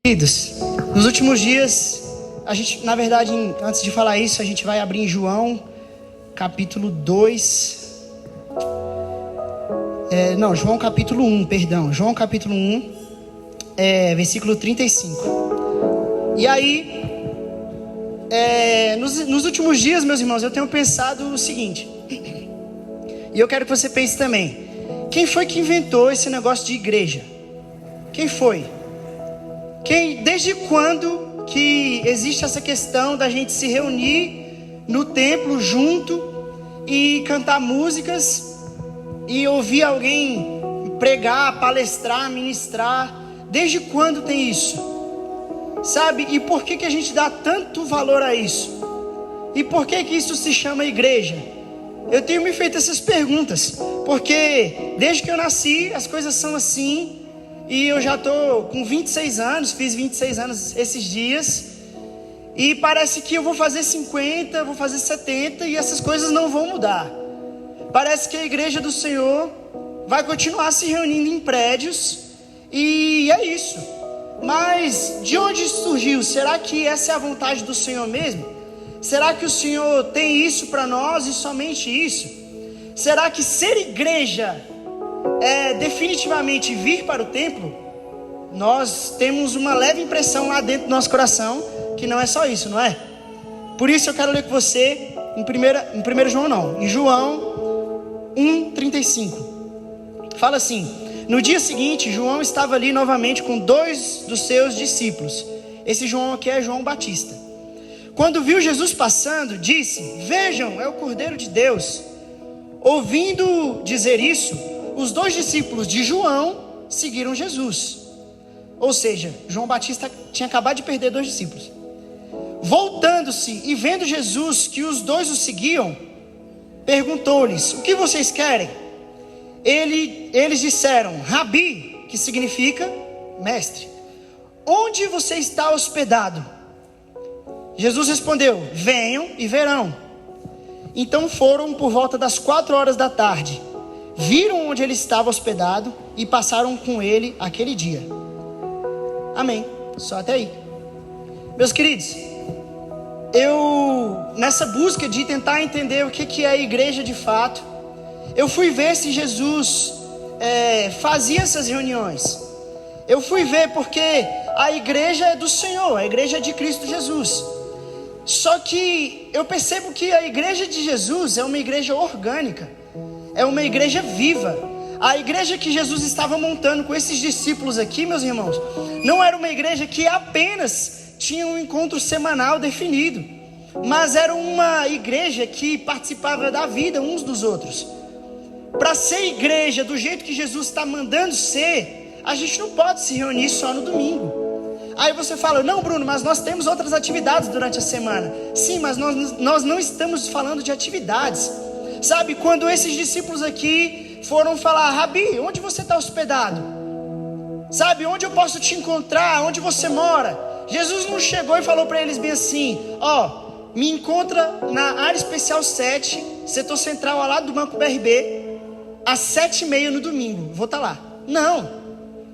Queridos, nos últimos dias, a gente, na verdade, antes de falar isso, a gente vai abrir em João, capítulo 2. João capítulo 1, perdão. João capítulo 1, versículo 35. E aí, nos últimos dias, meus irmãos, eu tenho pensado o seguinte, e eu quero que você pense também: quem foi que inventou esse negócio de igreja? Quem foi? Desde quando que existe essa questão da gente se reunir no templo junto e cantar músicas e ouvir alguém pregar, palestrar, ministrar? Desde quando tem isso? Sabe? E por que a gente dá tanto valor a isso? E por que isso se chama igreja? Eu tenho me feito essas perguntas, porque desde que eu nasci as coisas são assim. E eu já estou com 26 anos, fiz 26 anos esses dias. E parece que eu vou fazer 50, vou fazer 70 e essas coisas não vão mudar. Parece que a igreja do Senhor vai continuar se reunindo em prédios. E é isso. Mas de onde isso surgiu? Será que essa é a vontade do Senhor mesmo? Será que o Senhor tem isso para nós e somente isso? Será que ser igreja é definitivamente vir para o templo? Nós temos uma leve impressão lá dentro do nosso coração que não é só isso, não é? Por isso eu quero ler com você em João 1:35. Fala assim: no dia seguinte, João estava ali novamente com 2 dos seus discípulos. Esse João aqui é João Batista. Quando viu Jesus passando, disse: vejam, é o Cordeiro de Deus. Ouvindo dizer isso, os 2 discípulos de João seguiram Jesus. Ou seja, João Batista tinha acabado de perder 2 discípulos. Voltando-se e vendo Jesus que os 2 o seguiam, perguntou-lhes: o que vocês querem? Eles disseram: Rabi, que significa mestre, onde você está hospedado? Jesus respondeu: venham e verão. Então foram por volta das 4 horas da tarde. Viram onde ele estava hospedado e passaram com ele aquele dia. Amém. Só até aí. Meus queridos, nessa busca de tentar entender o que é a igreja de fato, eu fui ver se Jesus fazia essas reuniões. Eu fui ver porque a igreja é do Senhor, a igreja é de Cristo Jesus. Só que eu percebo que a igreja de Jesus é uma igreja orgânica. É uma igreja viva. A igreja que Jesus estava montando com esses discípulos aqui, meus irmãos, não era uma igreja que apenas tinha um encontro semanal definido, mas era uma igreja que participava da vida uns dos outros. Para ser igreja do jeito que Jesus está mandando ser, a gente não pode se reunir só no domingo. Aí você fala: não, Bruno, mas nós temos outras atividades durante a semana. Sim, mas nós não estamos falando de atividades. Sabe, quando esses discípulos aqui foram falar: Rabi, onde você está hospedado? Sabe, onde eu posso te encontrar? Onde você mora? Jesus não chegou e falou para eles bem assim: me encontra na área especial 7, setor central, ao lado do Banco BRB, às 7h30 no domingo, vou estar lá. Não.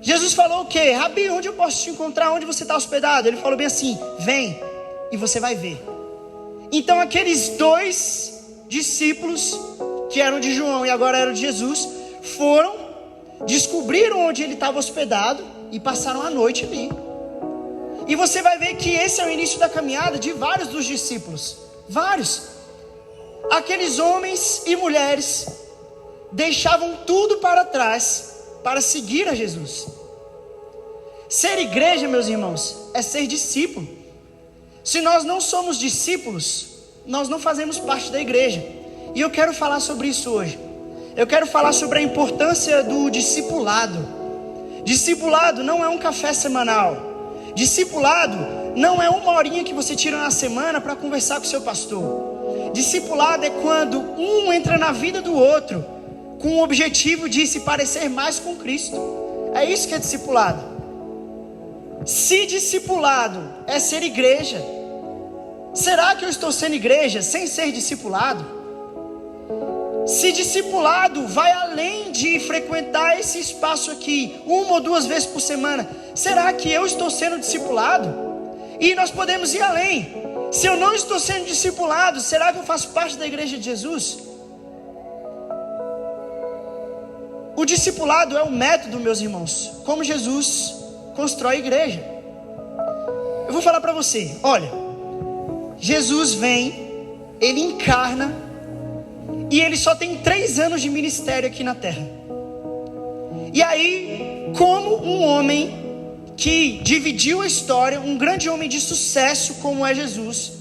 Jesus falou o quê? Rabi, onde eu posso te encontrar? Onde você está hospedado? Ele falou bem assim: vem e você vai ver. Então aqueles 2 discípulos que eram de João e agora eram de Jesus descobriram onde ele estava hospedado e passaram a noite ali. E você vai ver que esse é o início da caminhada de vários dos discípulos. Vários. Aqueles homens e mulheres deixavam tudo para trás para seguir a Jesus. Ser igreja, meus irmãos, é ser discípulo. Se nós não somos discípulos, nós não fazemos parte da igreja. E eu quero falar sobre isso hoje. Eu quero falar sobre a importância do discipulado. Discipulado não é um café semanal. Discipulado não é uma horinha que você tira na semana para conversar com o seu pastor. Discipulado é quando um entra na vida do outro com o objetivo de se parecer mais com Cristo. É isso que é discipulado. Se discipulado é ser igreja, será que eu estou sendo igreja sem ser discipulado? Se discipulado vai além de frequentar esse espaço aqui 1 ou 2 vezes por semana, será que eu estou sendo discipulado? E nós podemos ir além. Se eu não estou sendo discipulado, será que eu faço parte da igreja de Jesus? O discipulado é o método, meus irmãos, como Jesus constrói a igreja. Eu vou falar para você, olha, Jesus vem, ele encarna, e ele só tem 3 anos de ministério aqui na terra. E aí, como um homem que dividiu a história, um grande homem de sucesso como é Jesus,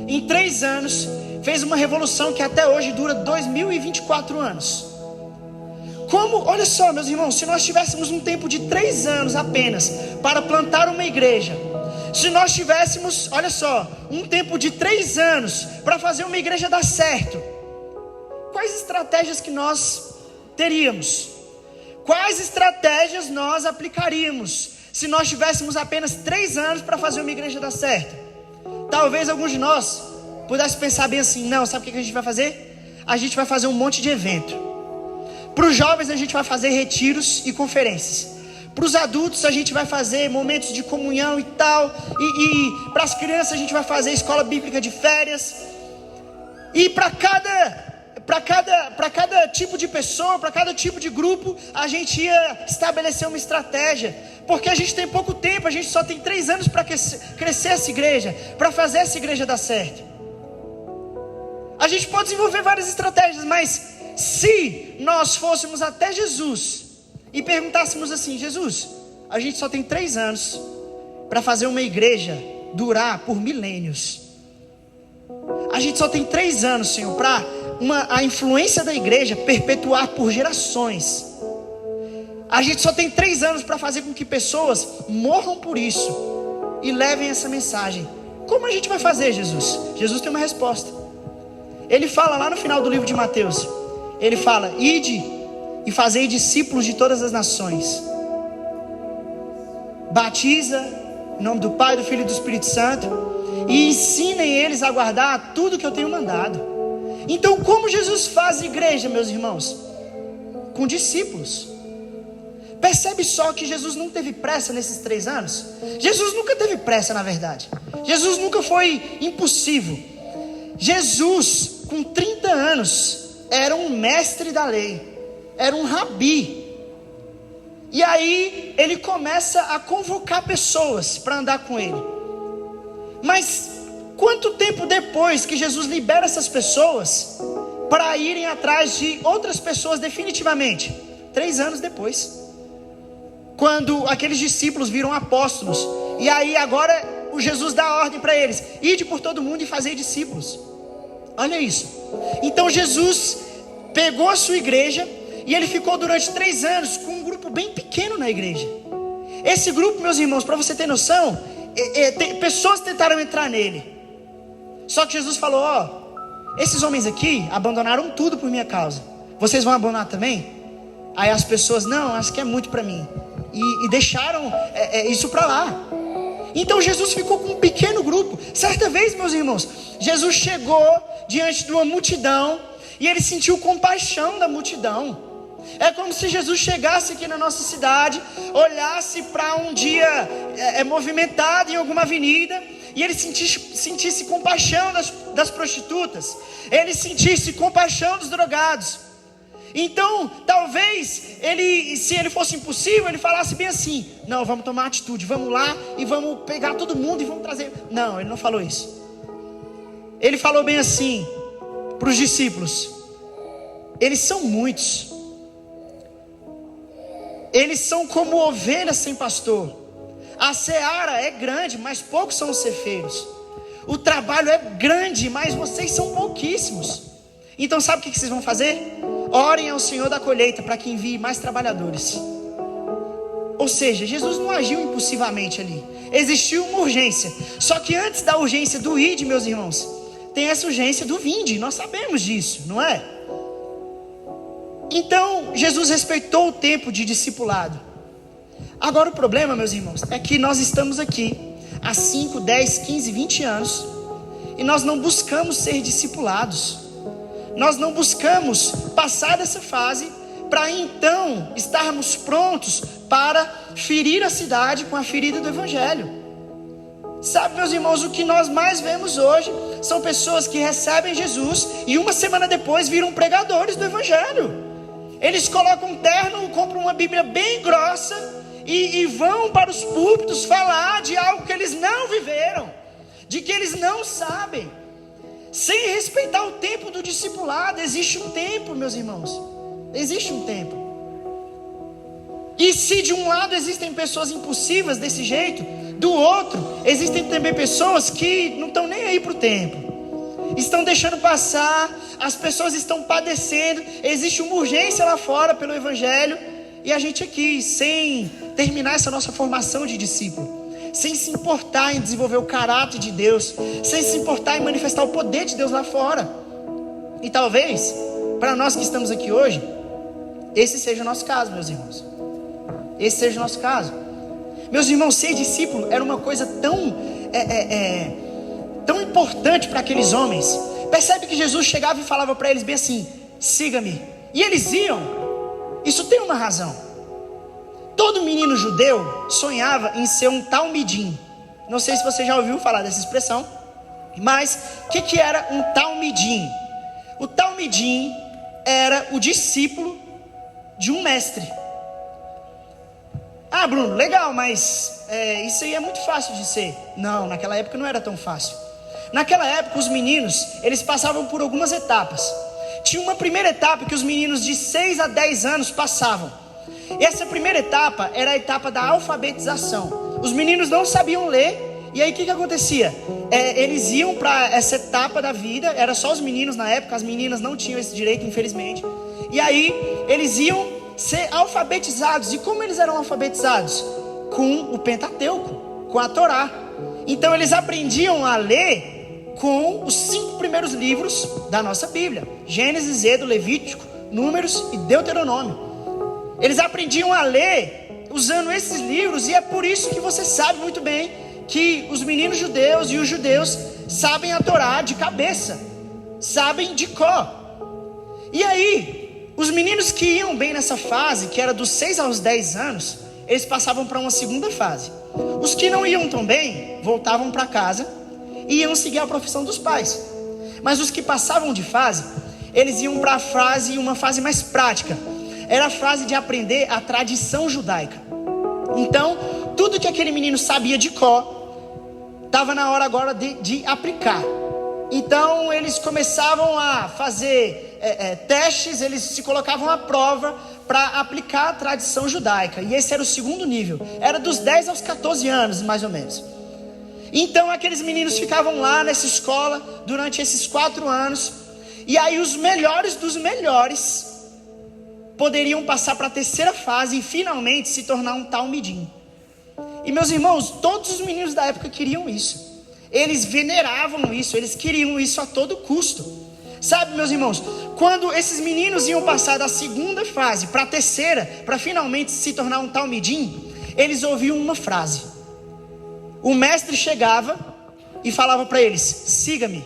em 3 anos, fez uma revolução que até hoje dura 2024 anos. Como, olha só, meus irmãos, se nós tivéssemos um tempo de 3 anos apenas para plantar uma igreja, se nós tivéssemos, olha só, um tempo de 3 anos para fazer uma igreja dar certo, quais estratégias que nós teríamos? Quais estratégias nós aplicaríamos se nós tivéssemos apenas 3 anos para fazer uma igreja dar certo? Talvez alguns de nós pudessem pensar bem assim, não, sabe o que a gente vai fazer? A gente vai fazer um monte de evento. Para os jovens a gente vai fazer retiros e conferências. Para os adultos a gente vai fazer momentos de comunhão e tal. E para as crianças a gente vai fazer escola bíblica de férias. E para cada tipo de pessoa, para cada tipo de grupo, a gente ia estabelecer uma estratégia. Porque a gente tem pouco tempo, a gente só tem 3 anos para crescer essa igreja, para fazer essa igreja dar certo. A gente pode desenvolver várias estratégias, mas se nós fôssemos até Jesus e perguntássemos assim, Jesus, a gente só tem 3 anos para fazer uma igreja durar por milênios. A gente só tem 3 anos, Senhor, para a influência da igreja perpetuar por gerações. A gente só tem 3 anos para fazer com que pessoas morram por isso e levem essa mensagem. Como a gente vai fazer, Jesus? Jesus tem uma resposta. Ele fala lá no final do livro de Mateus, ele fala, ide e fazei discípulos de todas as nações. Batiza em nome do Pai, do Filho e do Espírito Santo, e ensinem eles a guardar tudo que eu tenho mandado. Então, como Jesus faz igreja, meus irmãos? Com discípulos. Percebe só que Jesus não teve pressa nesses 3 anos? Jesus nunca teve pressa, na verdade. Jesus nunca foi impulsivo. Jesus, com 30 anos, era um mestre da lei, era um rabi. E aí ele começa a convocar pessoas para andar com ele. Mas quanto tempo depois que Jesus libera essas pessoas para irem atrás de outras pessoas definitivamente? 3 anos depois, quando aqueles discípulos viram apóstolos. E aí agora o Jesus dá ordem para eles, ide por todo mundo e fazei discípulos. Olha isso. Então Jesus pegou a sua igreja e ele ficou durante 3 anos com um grupo bem pequeno na igreja. Esse grupo, meus irmãos, para você ter noção, pessoas tentaram entrar nele. Só que Jesus falou, esses homens aqui abandonaram tudo por minha causa. Vocês vão abandonar também? Aí as pessoas, não, acho que é muito para mim. E deixaram isso para lá. Então Jesus ficou com um pequeno grupo. Certa vez, meus irmãos, Jesus chegou diante de uma multidão e ele sentiu compaixão da multidão. É como se Jesus chegasse aqui na nossa cidade, olhasse para um dia movimentado em alguma avenida, e ele sentisse compaixão das prostitutas, ele sentisse compaixão dos drogados. Então, talvez, se ele fosse impossível, ele falasse bem assim, não, vamos tomar atitude, vamos lá e vamos pegar todo mundo e vamos trazer. Não, ele não falou isso. Ele falou bem assim para os discípulos, eles são muitos, eles são como ovelhas sem pastor. A seara é grande, mas poucos são os ceifeiros. O trabalho é grande, mas vocês são pouquíssimos. Então sabe o que vocês vão fazer? Orem ao Senhor da colheita para que envie mais trabalhadores. Ou seja, Jesus não agiu impulsivamente ali. Existiu uma urgência. Só que antes da urgência do ide, meus irmãos, tem essa urgência do vinde. Nós sabemos disso, não é? Então Jesus respeitou o tempo de discipulado. Agora o problema, meus irmãos, é que nós estamos aqui há 5, 10, 15, 20 anos e nós não buscamos ser discipulados. Nós não buscamos passar dessa fase para então estarmos prontos para ferir a cidade com a ferida do Evangelho. Sabe, meus irmãos, o que nós mais vemos hoje são pessoas que recebem Jesus e uma semana depois viram pregadores do Evangelho. Eles colocam um terno, compram uma Bíblia bem grossa e vão para os púlpitos falar de algo que eles não viveram, de que eles não sabem, sem respeitar o tempo do discipulado. Existe um tempo, meus irmãos, existe um tempo. E se de um lado existem pessoas impulsivas desse jeito, do outro existem também pessoas que não estão nem aí para o tempo, estão deixando passar, as pessoas estão padecendo, existe uma urgência lá fora pelo Evangelho, e a gente aqui, sem terminar essa nossa formação de discípulo, sem se importar em desenvolver o caráter de Deus, sem se importar em manifestar o poder de Deus lá fora. E talvez, para nós que estamos aqui hoje, esse seja o nosso caso, meus irmãos. Esse seja o nosso caso. Meus irmãos, ser discípulo era uma coisa tão importante para aqueles homens. Percebe que Jesus chegava e falava para eles bem assim: siga-me. E eles iam. Isso tem uma razão. Todo menino judeu sonhava em ser um talmidim. Não sei se você já ouviu falar dessa expressão, mas o que era um talmidim? O talmidim era o discípulo de um mestre. Ah, Bruno, legal, mas isso aí é muito fácil de ser. Não, naquela época não era tão fácil. Naquela época os meninos, eles passavam por algumas etapas. Tinha uma primeira etapa que os meninos de 6 a 10 anos passavam. Essa primeira etapa era a etapa da alfabetização. Os meninos não sabiam ler, e aí o que acontecia? Eles iam para essa etapa da vida, era só os meninos na época, as meninas não tinham esse direito, infelizmente. E aí eles iam ser alfabetizados. E como eles eram alfabetizados? Com o Pentateuco, com a Torá. Então eles aprendiam a ler com os 5 primeiros livros da nossa Bíblia: Gênesis, Êxodo, Levítico, Números e Deuteronômio. Eles aprendiam a ler usando esses livros, e é por isso que você sabe muito bem que os meninos judeus e os judeus sabem a Torá de cabeça, sabem de cor. E aí, os meninos que iam bem nessa fase, que era dos 6 aos 10 anos, eles passavam para uma segunda fase. Os que não iam tão bem, voltavam para casa e iam seguir a profissão dos pais. Mas os que passavam de fase, eles iam para uma fase mais prática. Era a fase de aprender a tradição judaica. Então, tudo que aquele menino sabia de cor, estava na hora agora de aplicar. Então, eles começavam a fazer testes, eles se colocavam à prova para aplicar a tradição judaica. E esse era o segundo nível. Era dos 10 aos 14 anos, mais ou menos. Então, aqueles meninos ficavam lá nessa escola durante esses 4 anos. E aí, os melhores dos melhores poderiam passar para a terceira fase e finalmente se tornar um talmidim. E meus irmãos, todos os meninos da época queriam isso. Eles veneravam isso, eles queriam isso a todo custo. Sabe, meus irmãos, quando esses meninos iam passar da segunda fase para a terceira, para finalmente se tornar um talmidim, eles ouviam uma frase. O mestre chegava e falava para eles: siga-me.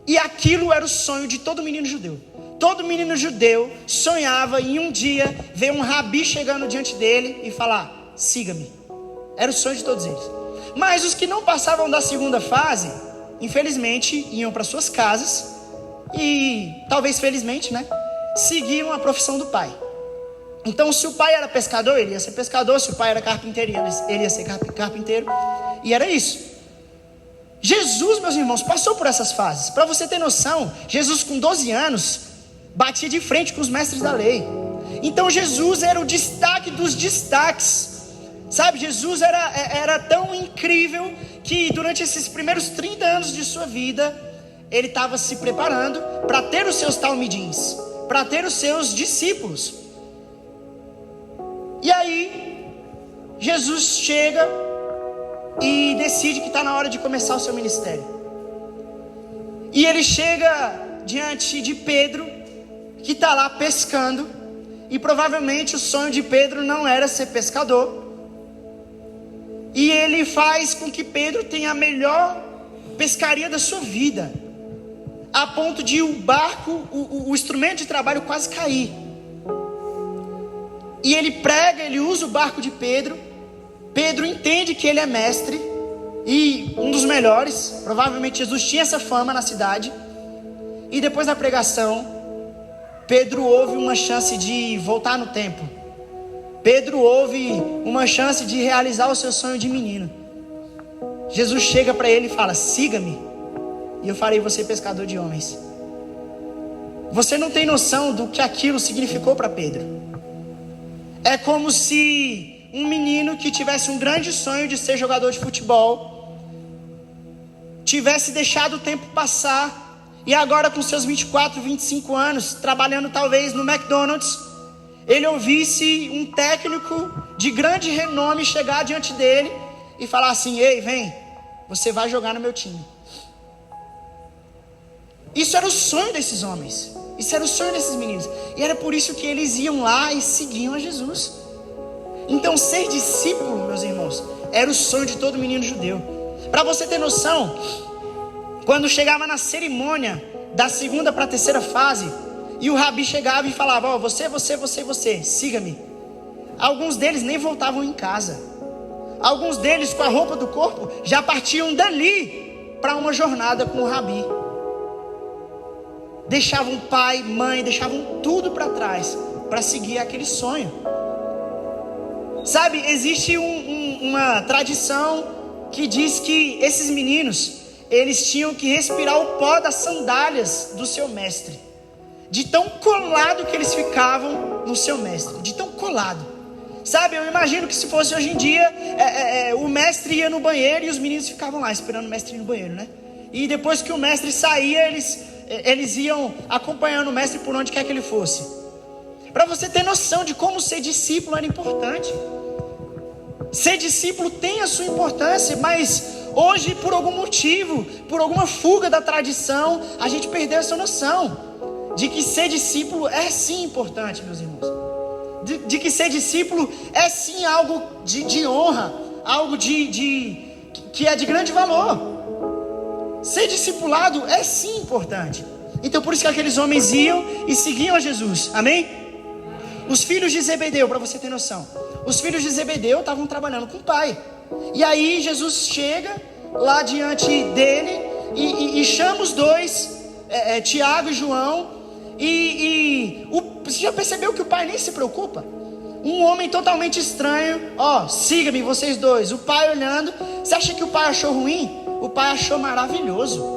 E aquilo era o sonho de todo menino judeu. Todo menino judeu sonhava em um dia ver um rabi chegando diante dele e falar: siga-me. Era o sonho de todos eles. Mas os que não passavam da segunda fase, infelizmente, iam para suas casas e, talvez felizmente, seguiam a profissão do pai. Então, se o pai era pescador, ele ia ser pescador. Se o pai era carpinteiro, ele ia ser carpinteiro. E era isso. Jesus, meus irmãos, passou por essas fases. Para você ter noção, Jesus com 12 anos batia de frente com os mestres da lei. Então Jesus era o destaque dos destaques. Sabe, Jesus era tão incrível que durante esses primeiros 30 anos de sua vida, ele estava se preparando para ter os seus talmidins, para ter os seus discípulos. E aí, Jesus chega e decide que está na hora de começar o seu ministério. E ele chega diante de Pedro, que está lá pescando, e provavelmente o sonho de Pedro não era ser pescador. E ele faz com que Pedro tenha a melhor pescaria da sua vida. a ponto de o barco, o instrumento de trabalho quase cair. E ele prega, ele usa o barco de Pedro. Pedro entende que ele é mestre e um dos melhores. Provavelmente Jesus tinha essa fama na cidade. E depois da pregação, Pedro ouve uma chance de voltar no tempo. Pedro ouve uma chance de realizar o seu sonho de menino. Jesus chega para ele e fala: siga-me, e eu farei você pescador de homens. Você não tem noção do que aquilo significou para Pedro. É como se um menino que tivesse um grande sonho de ser jogador de futebol tivesse deixado o tempo passar, e agora com seus 24, 25 anos, trabalhando talvez no McDonald's, ele ouvisse um técnico de grande renome chegar diante dele e falar assim: ei, vem, você vai jogar no meu time. Isso era o sonho desses homens, isso era o sonho desses meninos, e era por isso que eles iam lá e seguiam a Jesus. Então ser discípulo, meus irmãos, era o sonho de todo menino judeu. Para você ter noção, quando chegava na cerimônia da segunda para a terceira fase, e o rabi chegava e falava: ó, você, siga-me. Alguns deles nem voltavam em casa. Alguns deles, com a roupa do corpo, já partiam dali para uma jornada com o rabi. Deixavam pai, mãe, deixavam tudo para trás para seguir aquele sonho. Sabe, existe uma tradição que diz que esses meninos, eles tinham que respirar o pó das sandálias do seu mestre, de tão colado que eles ficavam no seu mestre, de tão colado. Sabe, eu imagino que se fosse hoje em dia, o mestre ia no banheiro e os meninos ficavam lá esperando o mestre ir no banheiro, né? E depois que o mestre saía, eles iam acompanhando o mestre por onde quer que ele fosse. Para você ter noção de como ser discípulo era importante. Ser discípulo tem a sua importância, mas hoje, por algum motivo, por alguma fuga da tradição, a gente perdeu essa noção de que ser discípulo é sim importante, meus irmãos. De que ser discípulo é sim algo de honra, algo que é de grande valor. Ser discipulado é sim importante. Então por isso que aqueles homens iam e seguiam a Jesus, amém? Os filhos de Zebedeu, para você ter noção, os filhos de Zebedeu estavam trabalhando com o pai. E aí Jesus chega lá diante dele e chama os dois, Tiago e João. Você já percebeu que o pai nem se preocupa? Um homem totalmente estranho, ó, siga-me vocês dois. O pai olhando, você acha que o pai achou ruim? O pai achou maravilhoso.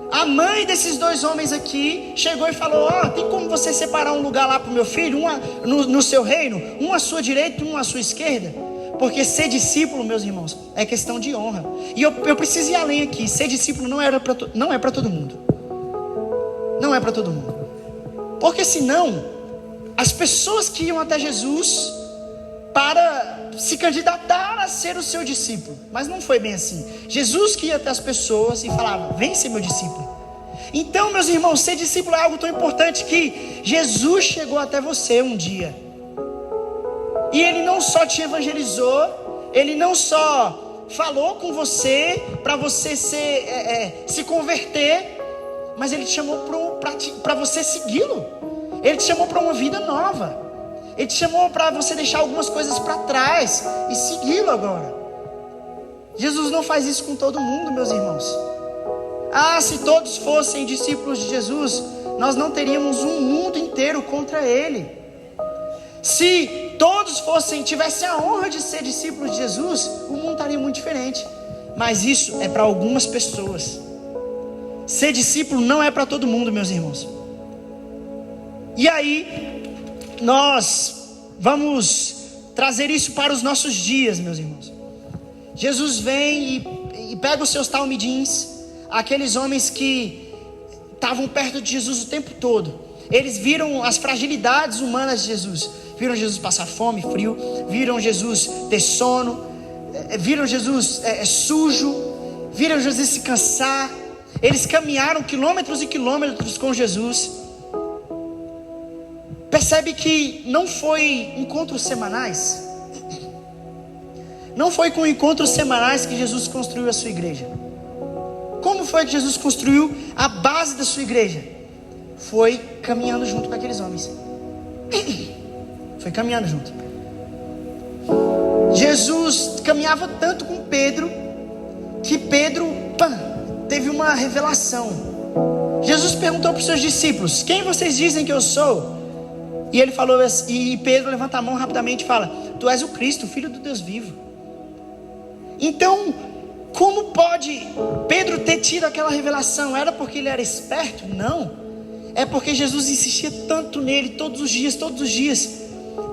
A mãe desses dois homens aqui chegou e falou: ó, tem como você separar um lugar lá para o meu filho, no seu reino, um à sua direita e um à sua esquerda? Porque ser discípulo, meus irmãos, é questão de honra. E eu preciso ir além aqui. Ser discípulo não é para todo mundo. Não é para todo mundo. Porque senão, as pessoas que iam até Jesus para se candidatar a ser o seu discípulo, mas não foi bem assim. Jesus que ia até as pessoas e falava: vem ser meu discípulo. Então, meus irmãos, ser discípulo é algo tão importante que Jesus chegou até você um dia, e Ele não só te evangelizou, Ele não só falou com você para você se converter, mas Ele te chamou para você segui-lo. Ele te chamou para uma vida nova. Ele te chamou para você deixar algumas coisas para trás e segui-lo agora. Jesus não faz isso com todo mundo, meus irmãos. Se todos fossem discípulos de Jesus, nós não teríamos um mundo inteiro contra Ele. Se todos tivessem a honra de ser discípulos de Jesus, o mundo estaria muito diferente. Mas isso é para algumas pessoas. Ser discípulo não é para todo mundo, meus irmãos. E aí, nós vamos trazer isso para os nossos dias, meus irmãos. Jesus vem e pega os seus talmidins, aqueles homens que estavam perto de Jesus o tempo todo. Eles viram as fragilidades humanas de Jesus. Viram Jesus passar fome, frio. Viram Jesus ter sono. Viram Jesus sujo. Viram Jesus se cansar. Eles caminharam quilômetros e quilômetros com Jesus. Percebe que não foi encontros semanais? Não foi com encontros semanais que Jesus construiu a sua igreja. Como foi que Jesus construiu a base da sua igreja? Foi caminhando junto com aqueles homens. Foi caminhando junto. Jesus caminhava tanto com Pedro, que Pedro teve uma revelação. Jesus perguntou para os seus discípulos: quem vocês dizem que eu sou? E ele falou, e Pedro levanta a mão rapidamente e fala: tu és o Cristo, o Filho do Deus vivo. Então, como pode Pedro ter tido aquela revelação? Era porque ele era esperto? Não. É porque Jesus insistia tanto nele todos os dias,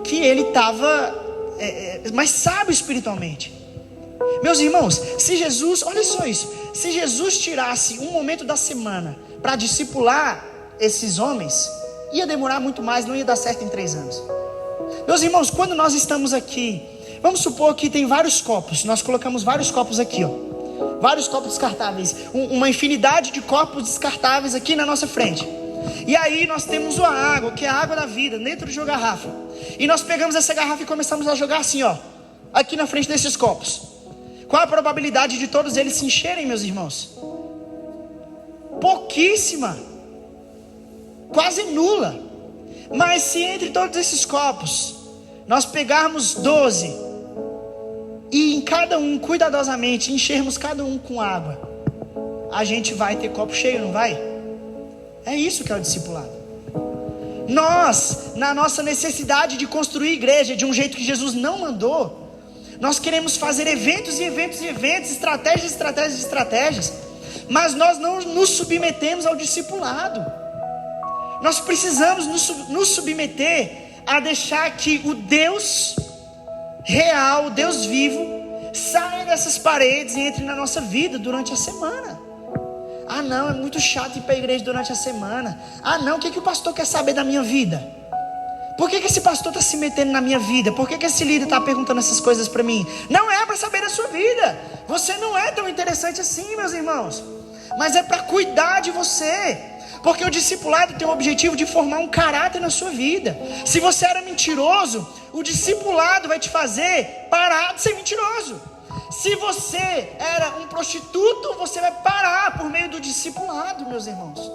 que ele estava mais sábio espiritualmente. Meus irmãos, se Jesus, olha só isso, se Jesus tirasse um momento da semana para discipular esses homens, ia demorar muito mais, não ia dar certo em 3 anos. Meus irmãos, quando nós estamos aqui, vamos supor que tem vários copos, nós colocamos vários copos aqui, vários copos descartáveis, uma infinidade de copos descartáveis aqui na nossa frente. E aí nós temos a água, que é a água da vida, dentro de uma garrafa. E nós pegamos essa garrafa e começamos a jogar assim, aqui na frente desses copos. Qual a probabilidade de todos eles se encherem, meus irmãos? Pouquíssima, quase nula. Mas se entre todos esses copos nós pegarmos 12 e em cada um cuidadosamente enchermos cada um com água, a gente vai ter copo cheio, não vai? É isso que é o discipulado. Nós, na nossa necessidade de construir igreja de um jeito que Jesus não mandou, nós queremos fazer eventos e eventos e eventos, estratégias, mas nós não nos submetemos ao discipulado. Nós precisamos nos submeter a deixar que o Deus real, o Deus vivo, saia dessas paredes e entre na nossa vida durante a semana. Ah não, é muito chato ir para a igreja durante a semana. Ah não, o que o pastor quer saber da minha vida? Por que esse pastor está se metendo na minha vida? Por que esse líder está perguntando essas coisas para mim? Não é para saber da sua vida. Você não é tão interessante assim, meus irmãos. Mas é para cuidar de você. Porque o discipulado tem o objetivo de formar um caráter na sua vida. Se você era mentiroso, o discipulado vai te fazer parar de ser mentiroso. Se você era um prostituto, você vai parar por meio do discipulado, meus irmãos.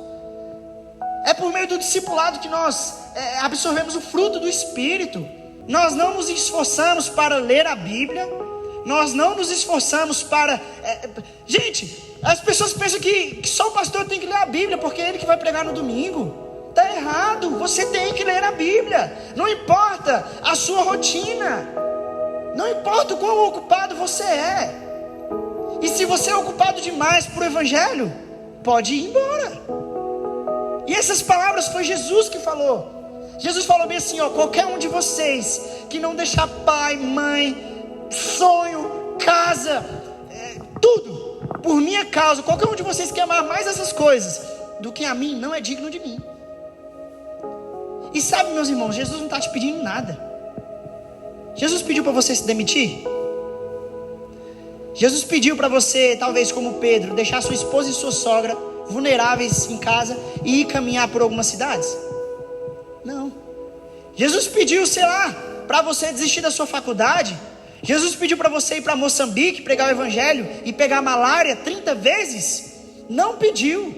É por meio do discipulado que nós absorvemos o fruto do Espírito. Nós não nos esforçamos para ler a Bíblia. Nós não nos esforçamos para... Gente, as pessoas pensam que só o pastor tem que ler a Bíblia, porque é ele que vai pregar no domingo. Está errado, você tem que ler a Bíblia. Não importa a sua rotina. Não importa o quão ocupado você é. E se você é ocupado demais por Evangelho, pode ir embora. E essas palavras foi Jesus que falou. Jesus falou bem assim, qualquer um de vocês que não deixar pai, mãe, sonho, casa, tudo, por minha causa, qualquer um de vocês que amar mais essas coisas do que a mim, não é digno de mim. E sabe, meus irmãos, Jesus não está te pedindo nada. Jesus pediu para você se demitir? Jesus pediu para você, talvez como Pedro, deixar sua esposa e sua sogra vulneráveis em casa e ir caminhar por algumas cidades? Não. Jesus pediu, para você desistir da sua faculdade? Jesus pediu para você ir para Moçambique, pregar o Evangelho e pegar malária 30 vezes? Não pediu.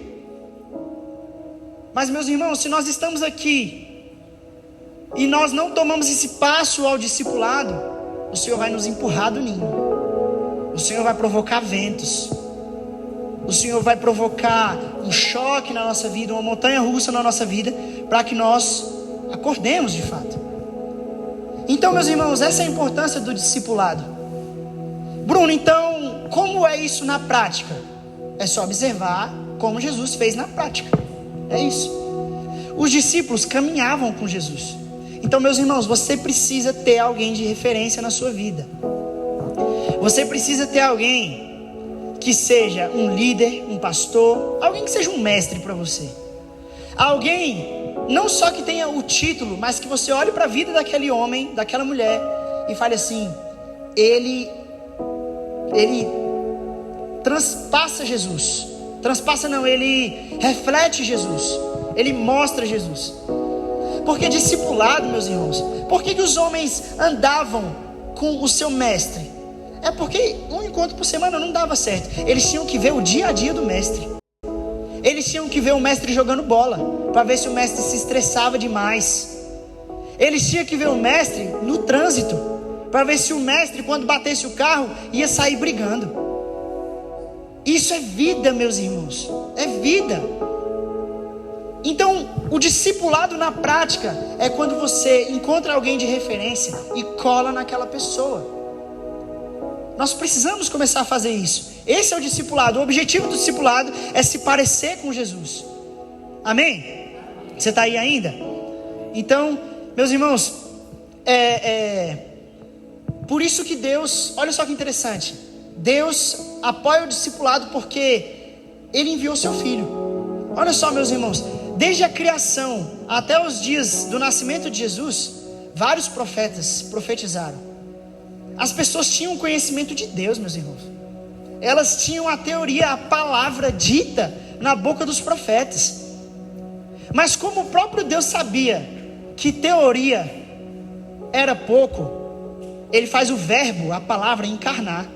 Mas, meus irmãos, se nós estamos aqui e nós não tomamos esse passo ao discipulado, o Senhor vai nos empurrar do ninho. O Senhor vai provocar ventos. O Senhor vai provocar um choque na nossa vida, uma montanha russa na nossa vida, para que nós acordemos de fato. Então, meus irmãos, essa é a importância do discipulado. Bruno, então, como é isso na prática? É só observar como Jesus fez na prática. É isso. Os discípulos caminhavam com Jesus. Então, meus irmãos, você precisa ter alguém de referência na sua vida. Você precisa ter alguém que seja um líder, um pastor, alguém que seja um mestre para você. Alguém, não só que tenha o título, mas que você olhe para a vida daquele homem, daquela mulher, e fale assim, ele transpassa Jesus. Transpassa não, ele reflete Jesus. Ele mostra Jesus. Porque discipulado, meus irmãos, por que os homens andavam com o seu mestre? É porque um encontro por semana não dava certo. Eles tinham que ver o dia a dia do mestre. Eles tinham que ver o mestre jogando bola, para ver se o mestre se estressava demais. Eles tinham que ver o mestre no trânsito, para ver se o mestre, quando batesse o carro, ia sair brigando. Isso é vida, meus irmãos. É vida. Então, o discipulado na prática é quando você encontra alguém de referência e cola naquela pessoa. Nós precisamos começar a fazer isso. Esse é o discipulado. O objetivo do discipulado é se parecer com Jesus. Amém? Você está aí ainda? Então, meus irmãos, por isso que Deus, olha só que interessante, Deus apoia o discipulado porque Ele enviou seu Filho. Olha só, meus irmãos, desde a criação até os dias do nascimento de Jesus, vários profetas profetizaram. As pessoas tinham conhecimento de Deus, meus irmãos. Elas tinham a teoria, a palavra dita na boca dos profetas. Mas como o próprio Deus sabia que teoria era pouco, Ele faz o verbo, a palavra, encarnar.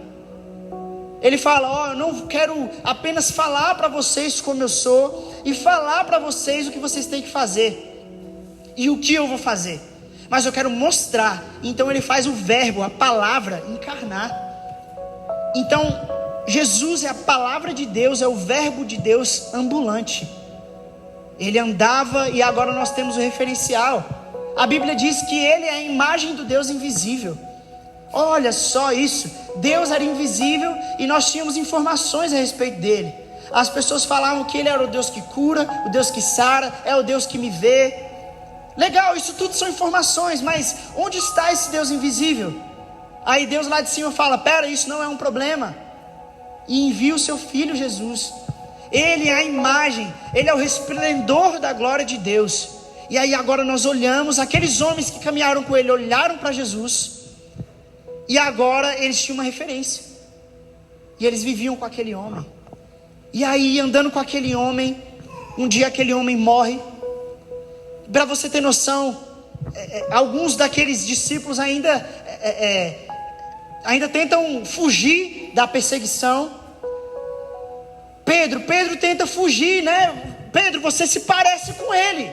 Ele fala, eu não quero apenas falar para vocês como eu sou e falar para vocês o que vocês têm que fazer e o que eu vou fazer, mas eu quero mostrar. Então Ele faz o verbo, a palavra, encarnar. Então Jesus é a palavra de Deus, é o verbo de Deus ambulante. Ele andava e agora nós temos o referencial. A Bíblia diz que Ele é a imagem do Deus invisível. Olha só isso, Deus era invisível e nós tínhamos informações a respeito dele. As pessoas falavam que Ele era o Deus que cura, o Deus que sara, é o Deus que me vê. Legal, isso tudo são informações, mas onde está esse Deus invisível? Aí Deus lá de cima fala, pera, isso não é um problema, e envia o seu Filho Jesus. Ele é a imagem, Ele é o resplendor da glória de Deus. E aí agora nós olhamos, aqueles homens que caminharam com Ele olharam para Jesus, e agora eles tinham uma referência, e eles viviam com aquele homem. E aí andando com aquele homem, um dia aquele homem morre. Para você ter noção, alguns daqueles discípulos ainda tentam fugir da perseguição. Pedro tenta fugir, né? Pedro, você se parece com ele.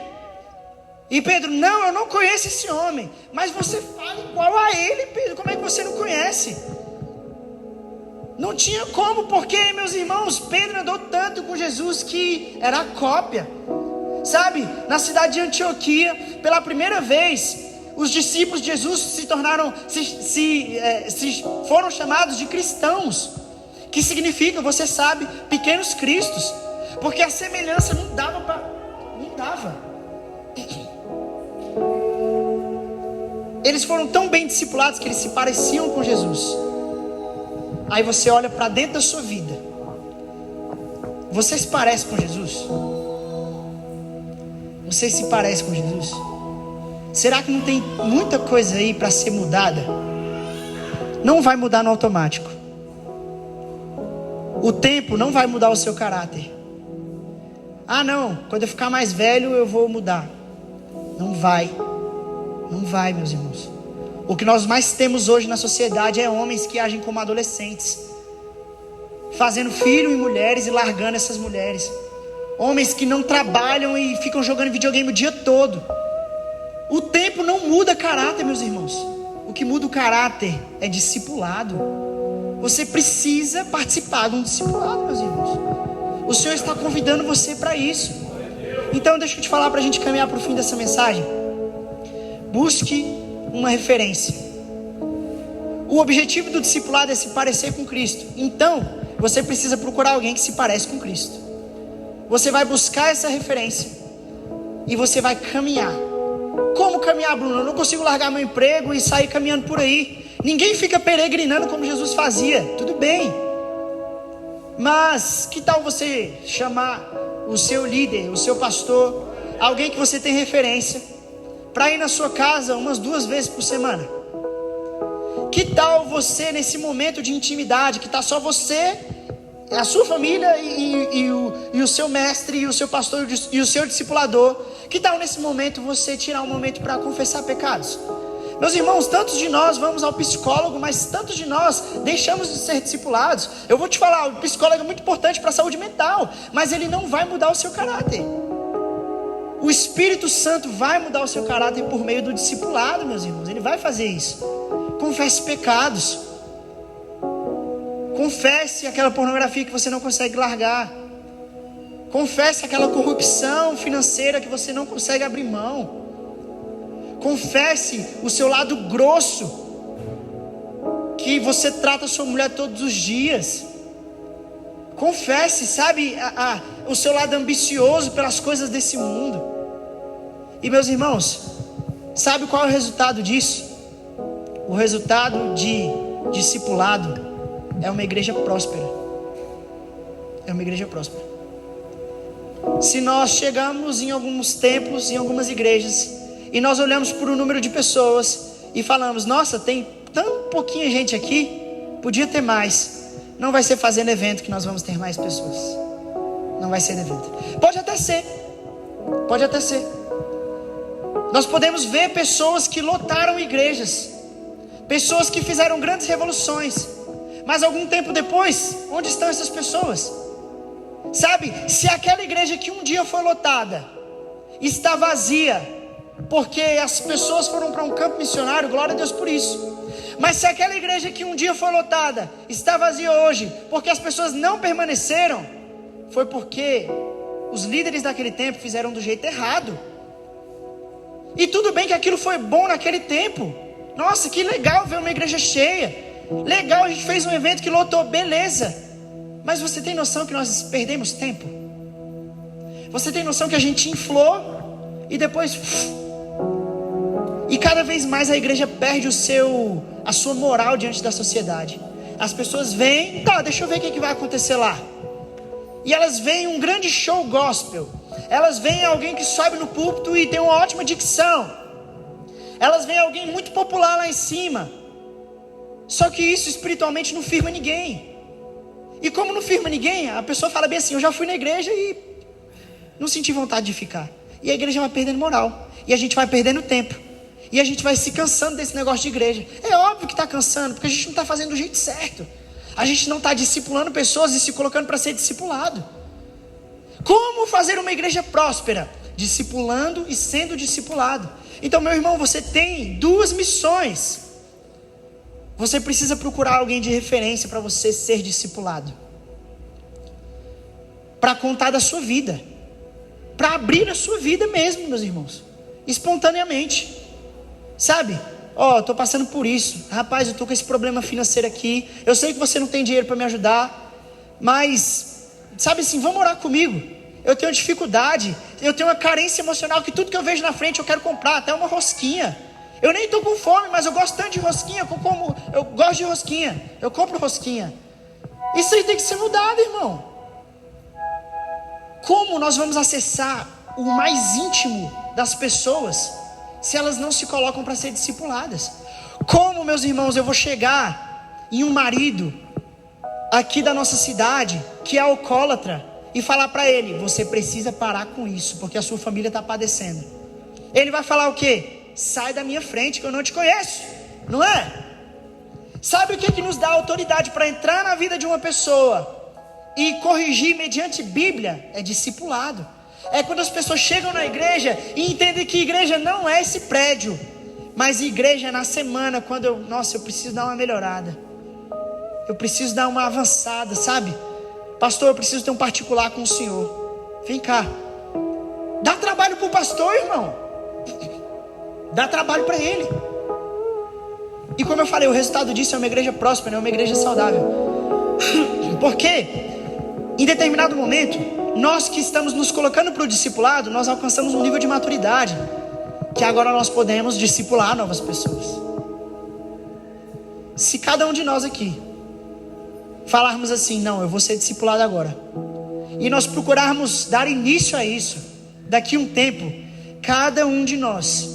E Pedro, não, eu não conheço esse homem. Mas você fala igual a ele, Pedro, como é que você não conhece? Não tinha como, porque, meus irmãos, Pedro andou tanto com Jesus que era a cópia. Sabe, na cidade de Antioquia, pela primeira vez, os discípulos de Jesus foram chamados de cristãos, que significa, você sabe, pequenos cristos, porque a semelhança não dava. Eles foram tão bem discipulados que eles se pareciam com Jesus. Aí você olha para dentro da sua vida, você se parece com Jesus? Você se parece com Jesus? Será que não tem muita coisa aí para ser mudada? Não vai mudar no automático. O tempo não vai mudar o seu caráter. Ah não, quando eu ficar mais velho eu vou mudar. Não vai, meus irmãos. O que nós mais temos hoje na sociedade é homens que agem como adolescentes, fazendo filho e mulheres e largando essas mulheres. Homens que não trabalham e ficam jogando videogame o dia todo. O tempo não muda caráter, meus irmãos. O que muda o caráter é discipulado. Você precisa participar de um discipulado, meus irmãos. O Senhor está convidando você para isso. Então deixa eu te falar, para a gente caminhar para o fim dessa mensagem. Busque uma referência. O objetivo do discipulado é se parecer com Cristo. Então você precisa procurar alguém que se parece com Cristo. Você vai buscar essa referência e você vai caminhar. Como caminhar, Bruno? Eu não consigo largar meu emprego e sair caminhando por aí. Ninguém fica peregrinando como Jesus fazia. Tudo bem, mas que tal você chamar o seu líder, o seu pastor, alguém que você tem referência, para ir na sua casa umas 2 vezes por semana? Que tal você, nesse momento de intimidade, que está só você, a sua família e o seu mestre, e o seu pastor e o seu discipulador, que tal nesse momento você tirar um momento para confessar pecados? Meus irmãos, tantos de nós vamos ao psicólogo, mas tantos de nós deixamos de ser discipulados. Eu vou te falar, o psicólogo é muito importante para a saúde mental, mas ele não vai mudar o seu caráter. O Espírito Santo vai mudar o seu caráter por meio do discipulado, meus irmãos. Ele vai fazer isso. Confesse pecados. Confesse aquela pornografia que você não consegue largar. Confesse aquela corrupção financeira que você não consegue abrir mão. Confesse o seu lado grosso, que você trata a sua mulher todos os dias. Confesse, sabe, o seu lado ambicioso pelas coisas desse mundo. E meus irmãos, sabe qual é o resultado disso? O resultado de discipulado é uma igreja próspera. É uma igreja próspera. Se nós chegamos em alguns templos, em algumas igrejas, e nós olhamos para o número de pessoas e falamos: nossa, tem tão pouquinha gente aqui, podia ter mais. Não vai ser fazendo evento que nós vamos ter mais pessoas. Não vai ser evento. Pode até ser. Pode até ser. Nós podemos ver pessoas que lotaram igrejas, pessoas que fizeram grandes revoluções, mas algum tempo depois, onde estão essas pessoas? Sabe, se aquela igreja que um dia foi lotada está vazia, porque as pessoas foram para um campo missionário, glória a Deus por isso. Mas se aquela igreja que um dia foi lotada está vazia hoje, porque as pessoas não permaneceram, foi porque os líderes daquele tempo fizeram do jeito errado. E tudo bem que aquilo foi bom naquele tempo. Nossa, que legal ver uma igreja cheia. Legal, a gente fez um evento que lotou, beleza. Mas você tem noção que nós perdemos tempo? Você tem noção que a gente inflou e depois... E cada vez mais a igreja perde a sua moral diante da sociedade. As pessoas vêm, tá, deixa eu ver o que vai acontecer lá. E elas veem um grande show gospel. Elas veem alguém que sobe no púlpito e tem uma ótima dicção. Elas veem alguém muito popular lá em cima. Só que isso espiritualmente não firma ninguém. E como não firma ninguém, a pessoa fala bem assim: eu já fui na igreja e não senti vontade de ficar. E a igreja vai perdendo moral. E a gente vai perdendo tempo. E a gente vai se cansando desse negócio de igreja. É óbvio que está cansando, porque a gente não está fazendo do jeito certo. A gente não está discipulando pessoas e se colocando para ser discipulado. Como fazer uma igreja próspera? Discipulando e sendo discipulado. Então, meu irmão, você tem duas missões. Você precisa procurar alguém de referência para você ser discipulado, para contar da sua vida, para abrir a sua vida mesmo, meus irmãos, espontaneamente. Sabe? Estou passando por isso. Rapaz, eu estou com esse problema financeiro aqui. Eu sei que você não tem dinheiro para me ajudar, mas, sabe assim, vamos orar comigo. Eu tenho dificuldade, eu tenho uma carência emocional, que tudo que eu vejo na frente eu quero comprar, até uma rosquinha. Eu nem estou com fome, mas eu gosto tanto de rosquinha, eu gosto de rosquinha, eu compro rosquinha. Isso aí tem que ser mudado, irmão. Como nós vamos acessar o mais íntimo das pessoas se elas não se colocam para ser discipuladas? Como, meus irmãos, eu vou chegar em um marido aqui da nossa cidade que é alcoólatra e falar para ele: você precisa parar com isso, porque a sua família está padecendo? Ele vai falar o quê? Sai da minha frente, que eu não te conheço, não é? Sabe o que nos dá autoridade para entrar na vida de uma pessoa e corrigir mediante Bíblia? É discipulado. É quando as pessoas chegam na igreja e entendem que igreja não é esse prédio, mas igreja é na semana, quando eu preciso dar uma melhorada, eu preciso dar uma avançada, sabe? Pastor, eu preciso ter um particular com o senhor. Vem cá. Dá trabalho para o pastor, irmão. Dá trabalho para ele. E como eu falei, o resultado disso é uma igreja próspera, é uma igreja saudável. Porque em determinado momento, nós que estamos nos colocando para o discipulado, nós alcançamos um nível de maturidade, que agora nós podemos discipular novas pessoas. Se cada um de nós aqui falarmos assim: não, eu vou ser discipulado agora, e nós procurarmos dar início a isso, daqui a um tempo, cada um de nós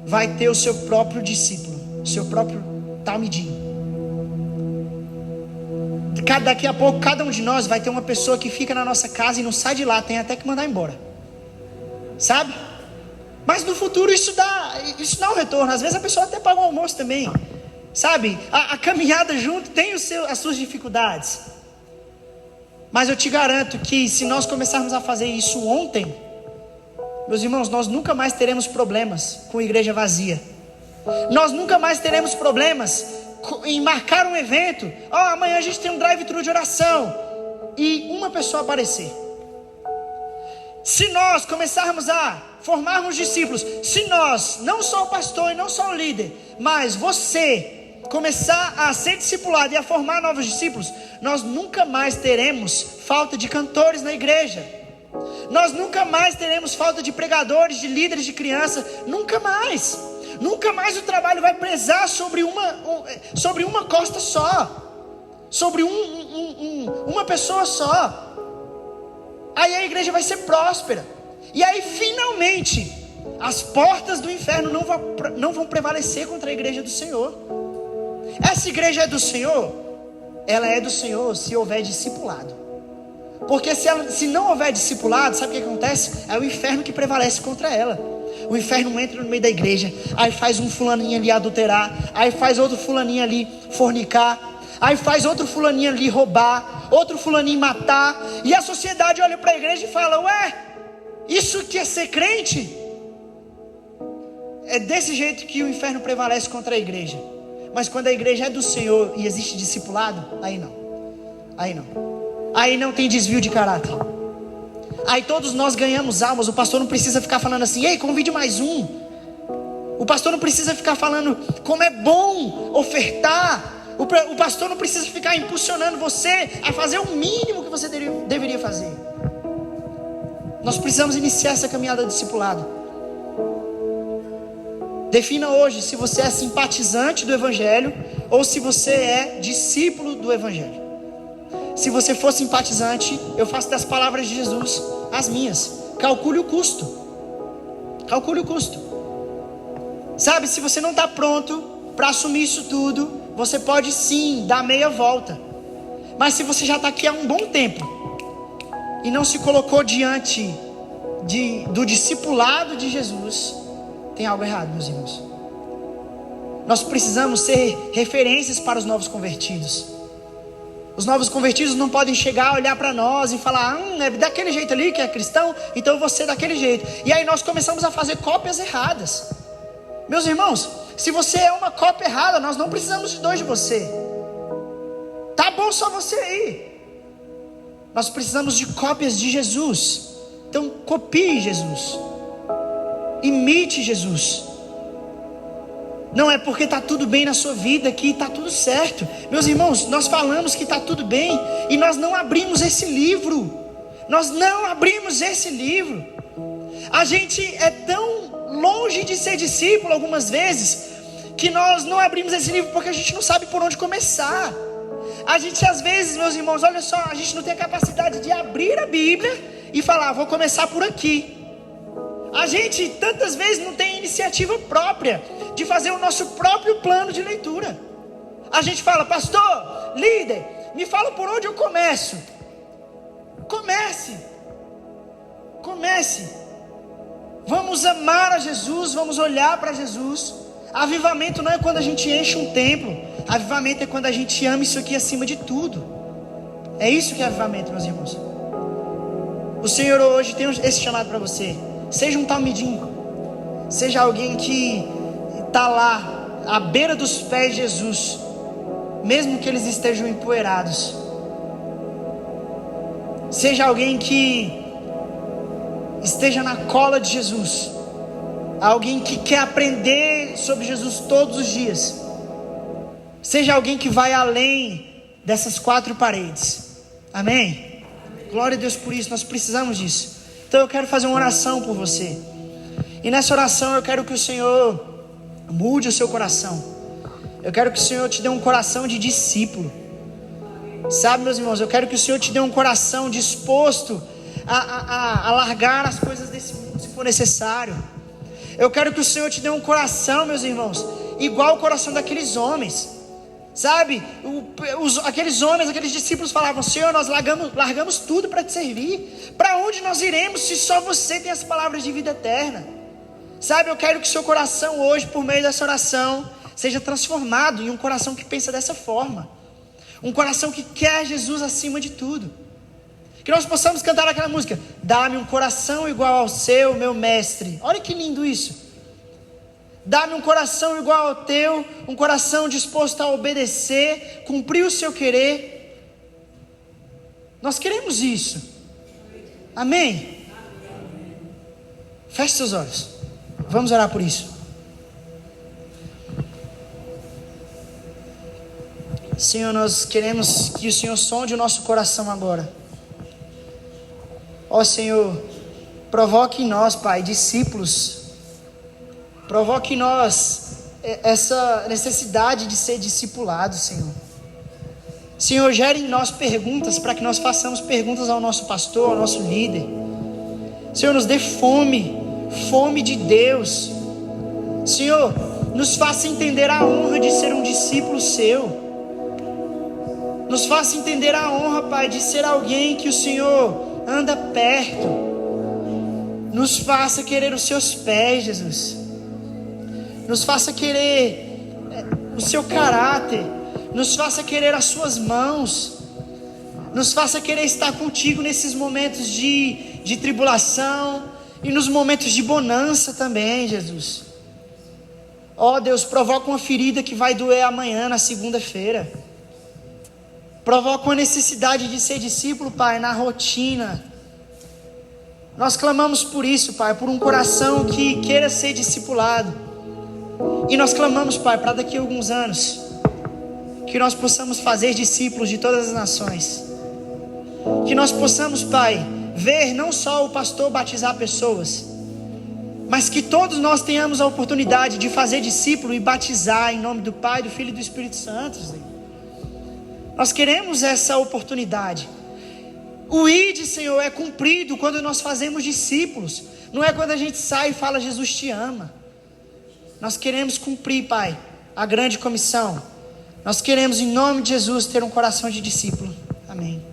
vai ter o seu próprio discípulo, o seu próprio talmidim. Daqui a pouco, cada um de nós vai ter uma pessoa que fica na nossa casa e não sai de lá, tem até que mandar embora, sabe? Mas no futuro isso dá isso dá um retorno. Às vezes a pessoa até paga o almoço também. Sabe, a caminhada junto tem as suas dificuldades. Mas eu te garanto que se nós começarmos a fazer isso ontem, meus irmãos, nós nunca mais teremos problemas com igreja vazia. Nós nunca mais teremos problemas em marcar um evento. Amanhã a gente tem um drive-thru de oração e uma pessoa aparecer. Se nós começarmos a formarmos discípulos, se nós, não só o pastor e não só o líder, mas você começar a ser discipulado e a formar novos discípulos, nós nunca mais teremos falta de cantores na igreja. Nós nunca mais teremos falta de pregadores, de líderes de criança. Nunca mais. Nunca mais o trabalho vai pesar sobre uma costa só, sobre uma pessoa só. Aí a igreja vai ser próspera. E aí finalmente as portas do inferno não vão prevalecer contra a igreja do Senhor. Essa igreja é do Senhor? Ela é do Senhor se houver discipulado. Porque se não houver discipulado, sabe o que acontece? É o inferno que prevalece contra ela. O inferno entra no meio da igreja, aí faz um fulaninho ali adulterar, aí faz outro fulaninho ali fornicar, aí faz outro fulaninho ali roubar, outro fulaninho matar, e a sociedade olha para a igreja e fala: ué, isso que é ser crente? É desse jeito que o inferno prevalece contra a igreja. Mas quando a igreja é do Senhor e existe discipulado, aí não tem desvio de caráter. Aí todos nós ganhamos almas. O pastor não precisa ficar falando assim: ei, convide mais um. O pastor não precisa ficar falando como é bom ofertar. O pastor não precisa ficar impulsionando você a fazer o mínimo que você deveria fazer. Nós precisamos iniciar essa caminhada de discipulado. Defina hoje se você é simpatizante do Evangelho ou se você é discípulo do Evangelho. Se você for simpatizante, eu faço das palavras de Jesus as minhas. Calcule o custo. Calcule o custo. Sabe, se você não está pronto para assumir isso tudo, você pode sim dar meia volta. Mas se você já está aqui há um bom tempo e não se colocou diante do discipulado de Jesus, tem algo errado, meus irmãos. Nós precisamos ser referências para os novos convertidos. Os novos convertidos não podem chegar, olhar para nós e falar: é daquele jeito ali que é cristão, então eu vou ser daquele jeito. E aí nós começamos a fazer cópias erradas. Meus irmãos, se você é uma cópia errada, nós não precisamos de dois de você. Tá bom só você aí. Nós precisamos de cópias de Jesus. Então copie Jesus. Imite Jesus. Não é porque está tudo bem na sua vida que está tudo certo. Meus irmãos, nós falamos que está tudo bem e nós não abrimos esse livro. Nós não abrimos esse livro. A gente é tão longe de ser discípulo algumas vezes que nós não abrimos esse livro porque a gente não sabe por onde começar. A gente às vezes, meus irmãos, olha só, a gente não tem a capacidade de abrir a Bíblia e falar: vou começar por aqui. A gente tantas vezes não tem iniciativa própria de fazer o nosso próprio plano de leitura. A gente fala: pastor, líder, me fala por onde eu começo. Comece. Vamos amar a Jesus, vamos olhar para Jesus. Avivamento não é quando a gente enche um templo. Avivamento é quando a gente ama isso aqui acima de tudo. É isso que é avivamento, meus irmãos. O Senhor hoje tem esse chamado para você. Seja um talmidinho, seja alguém que está lá à beira dos pés de Jesus, mesmo que eles estejam empoeirados. Seja alguém que esteja na cola de Jesus, alguém que quer aprender sobre Jesus todos os dias. Seja alguém que vai além dessas quatro paredes. Amém? Glória a Deus por isso, nós precisamos disso. Então eu quero fazer uma oração por você. E nessa oração eu quero que o Senhor mude o seu coração. Eu quero que o Senhor te dê um coração de discípulo. Sabe, meus irmãos, eu quero que o Senhor te dê um coração disposto a largar as coisas desse mundo se for necessário. Eu quero que o Senhor te dê um coração, meus irmãos, igual o coração daqueles homens. Sabe, aqueles homens, aqueles discípulos falavam: Senhor, nós largamos tudo para te servir. Para onde nós iremos se só você tem as palavras de vida eterna? Sabe, eu quero que o seu coração hoje, por meio dessa oração, seja transformado em um coração que pensa dessa forma. Um coração que quer Jesus acima de tudo. Que nós possamos cantar aquela música: dá-me um coração igual ao seu, meu mestre. Olha que lindo isso. Dá-me um coração igual ao teu, um coração disposto a obedecer, cumprir o seu querer. Nós queremos isso. Amém? Feche seus olhos. Vamos orar por isso. Senhor, nós queremos que o Senhor sonde o nosso coração agora. Ó Senhor, provoque em nós, Pai, discípulos. Provoque em nós essa necessidade de ser discipulado, Senhor. Senhor, gere em nós perguntas, para que nós façamos perguntas ao nosso pastor, ao nosso líder. Senhor, nos dê fome de Deus. Senhor, nos faça entender a honra de ser um discípulo seu. Nos faça entender a honra, Pai, de ser alguém que o Senhor anda perto. Nos faça querer os seus pés, Jesus. Nos faça querer o seu caráter. Nos faça querer as suas mãos. Nos faça querer estar contigo nesses momentos de tribulação e nos momentos de bonança também, Jesus. Ó Deus, provoca uma ferida que vai doer amanhã, na segunda-feira. Provoca uma necessidade de ser discípulo, Pai, na rotina. Nós clamamos por isso, Pai, por um coração que queira ser discipulado. E nós clamamos, Pai, para daqui a alguns anos, que nós possamos fazer discípulos de todas as nações. Que nós possamos, Pai, ver não só o pastor batizar pessoas, mas que todos nós tenhamos a oportunidade de fazer discípulo e batizar em nome do Pai, do Filho e do Espírito Santo. Nós queremos essa oportunidade. O ide, Senhor, é cumprido quando nós fazemos discípulos. Não é quando a gente sai e fala Jesus te ama. Nós queremos cumprir, Pai, a grande comissão. Nós queremos, em nome de Jesus, ter um coração de discípulo. Amém.